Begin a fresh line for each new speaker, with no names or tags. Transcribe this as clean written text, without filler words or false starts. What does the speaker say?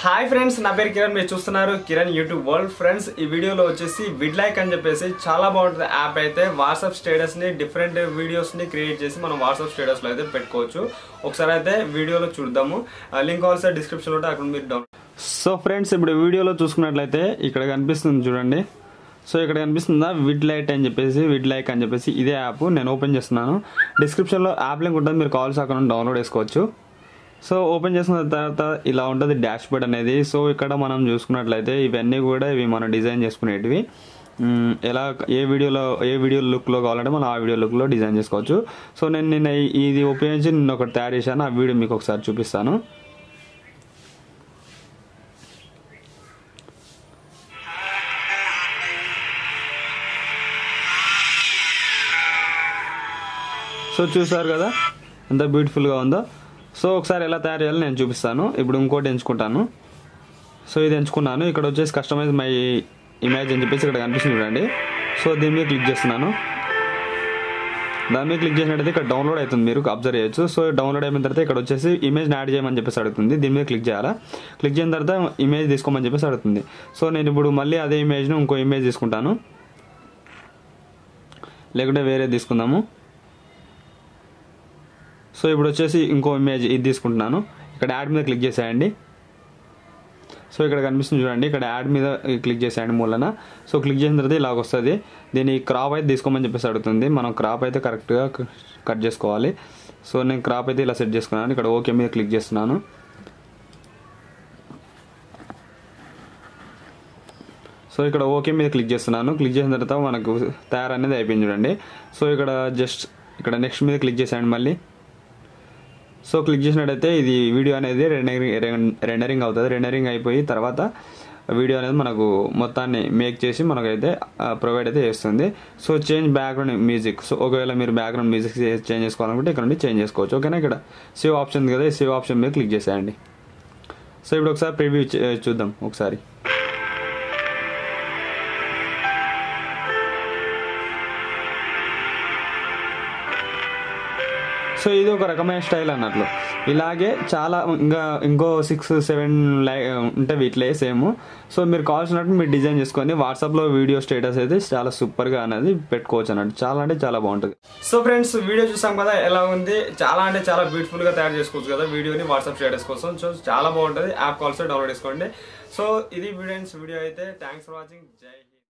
Hi friends, నా పేరు కిరణ్. మీరు చూస్తున్నారు కిరణ్ యూట్యూబ్ వరల్డ్. ఫ్రెండ్స్, ఈ వీడియోలో వచ్చేసి విడ్లైక్ అని చెప్పేసి చాలా బాగుంటుంది యాప్. అయితే వాట్సాప్ స్టేటస్ని డిఫరెంట్ వీడియోస్ని క్రియేట్ చేసి మనం వాట్సాప్ స్టేటస్లో అయితే పెట్టుకోవచ్చు. ఒకసారి అయితే వీడియోలో చూద్దాము. లింక్ ఆల్సో డిస్క్రిప్షన్లో ఉంటే అక్కడ మీరు డౌన్. సో ఫ్రెండ్స్, ఇప్పుడు వీడియోలో చూసుకున్నట్లయితే ఇక్కడ కనిపిస్తుంది చూడండి. సో ఇక్కడ కనిపిస్తుందా విడ్లైక్ అని చెప్పేసి ఇదే యాప్. నేను ఓపెన్ చేస్తున్నాను. డిస్క్రిప్షన్లో యాప్ లింక్ ఉంటుంది, మీరు కావాల్సి అక్కడ డౌన్లోడ్ చేసుకోవచ్చు. సో ఓపెన్ చేసిన తర్వాత ఇలా ఉంటుంది డాష్ బోర్డ్ అనేది. సో ఇక్కడ మనం చూసుకున్నట్లయితే ఇవన్నీ కూడా ఇవి మనం డిజైన్ చేసుకునేటివి. ఎలా ఏ వీడియో లుక్లో కావాలంటే మనం ఆ వీడియో లుక్లో డిజైన్ చేసుకోవచ్చు. సో నేను ఇది ఉపయోగించి నేను ఒకటి తయారు చేశాను. ఆ వీడియో మీకు ఒకసారి చూపిస్తాను. సో చూసారు కదా ఎంత బ్యూటిఫుల్గా ఉందో. సో ఒకసారి ఎలా తయారు చేయాలో నేను చూపిస్తాను. ఇప్పుడు ఇంకోటి ఎంచుకుంటాను. సో ఇది ఎంచుకున్నాను. ఇక్కడ వచ్చేసి కస్టమైజ్ మై ఇమేజ్ అని చెప్పేసి ఇక్కడ కనిపిస్తుంది చూడండి. సో దీని మీద క్లిక్ చేస్తున్నాను. దాని మీద క్లిక్ చేసినట్టయితే ఇక్కడ డౌన్లోడ్ అవుతుంది, మీరు అబ్జర్వ్ చేయొచ్చు. సో డౌన్లోడ్ అయిన తర్వాత ఇక్కడ వచ్చేసి ఇమేజ్ని యాడ్ చేయమని చెప్పేసి అడుగుతుంది. దీని మీద క్లిక్ చేయాలా. క్లిక్ చేసిన తర్వాత ఇమేజ్ తీసుకోమని చెప్పేసి అడుగుతుంది. సో నేను ఇప్పుడు మళ్ళీ అదే ఇమేజ్ను ఇంకో ఇమేజ్ తీసుకుంటాను, లేకుంటే వేరే తీసుకుందాము. సో ఇప్పుడు వచ్చేసి ఇంకో ఇమేజ్ ఇది తీసుకుంటున్నాను. ఇక్కడ యాడ్ మీద క్లిక్ చేసేయండి. సో ఇక్కడ కనిపిస్తుంది చూడండి, ఇక్కడ యాడ్ మీద క్లిక్ చేసేయండి మూలన. సో క్లిక్ చేసిన తర్వాత ఇలాగ వస్తుంది. దీని క్రాప్ అయితే తీసుకోమని చెప్పేసి అడుగుతుంది. మనం క్రాప్ అయితే కరెక్ట్గా కట్ చేసుకోవాలి. సో నేను క్రాప్ అయితే ఇలా సెట్ చేసుకున్నాను. ఇక్కడ ఓకే మీద క్లిక్ చేస్తున్నాను. సో ఇక్కడ ఓకే మీద క్లిక్ చేస్తున్నాను. క్లిక్ చేసిన తర్వాత మనకు తయారు అనేది అయిపోయింది చూడండి. సో ఇక్కడ జస్ట్ ఇక్కడ నెక్స్ట్ మీద క్లిక్ చేసేయండి మళ్ళీ. సో క్లిక్ చేసినట్టయితే ఇది వీడియో అనేది రెండరింగ్ అవుతుంది. రెండరింగ్ అయిపోయి తర్వాత వీడియో అనేది మనకు మొత్తాన్ని మేక్ చేసి మనకైతే ప్రొవైడ్ అయితే చేస్తుంది. So change background music. So ఒకవేళ మీరు బ్యాక్గ్రౌండ్ మ్యూజిక్ చేంజ్ చేసుకోవాలనుకుంటే ఇక్కడ నుండి చేంజ్ చేసుకోవచ్చు. ఓకేనా. ఇక్కడ సేవ్ ఆప్షన్ ఉంది కదా, ఈ సేవ్ ఆప్షన్ మీద క్లిక్ చేసేయండి. సో ఇప్పుడు ఒకసారి ప్రివ్యూ చూద్దాం ఒకసారి. సో ఇది ఒక రకమైన స్టైల్ అన్నట్లు. ఇలాగే చాలా ఇంకో 6-7 ఉంటాయి వీటిలో సేమ్. సో మీరు కావాల్సినట్టు మీరు డిజైన్ చేసుకొని వాట్సాప్లో వీడియో స్టేటస్ అయితే చాలా సూపర్గా అనేది పెట్టుకోవచ్చు అన్నట్టు. చాలా అంటే చాలా బాగుంటుంది. సో ఫ్రెండ్స్, వీడియో చూసాం కదా ఎలా ఉంది. చాలా అంటే చాలా బ్యూటిఫుల్గా తయారు చేసుకోవచ్చు కదా వీడియోని వాట్సాప్ స్టేటస్ కోసం. సో చాలా బాగుంటుంది. యాప్ ఆల్సో డౌన్లోడ్ చేసుకోండి. సో ఇది వీడియో అయితే. Thanks for watching. జై హింద్.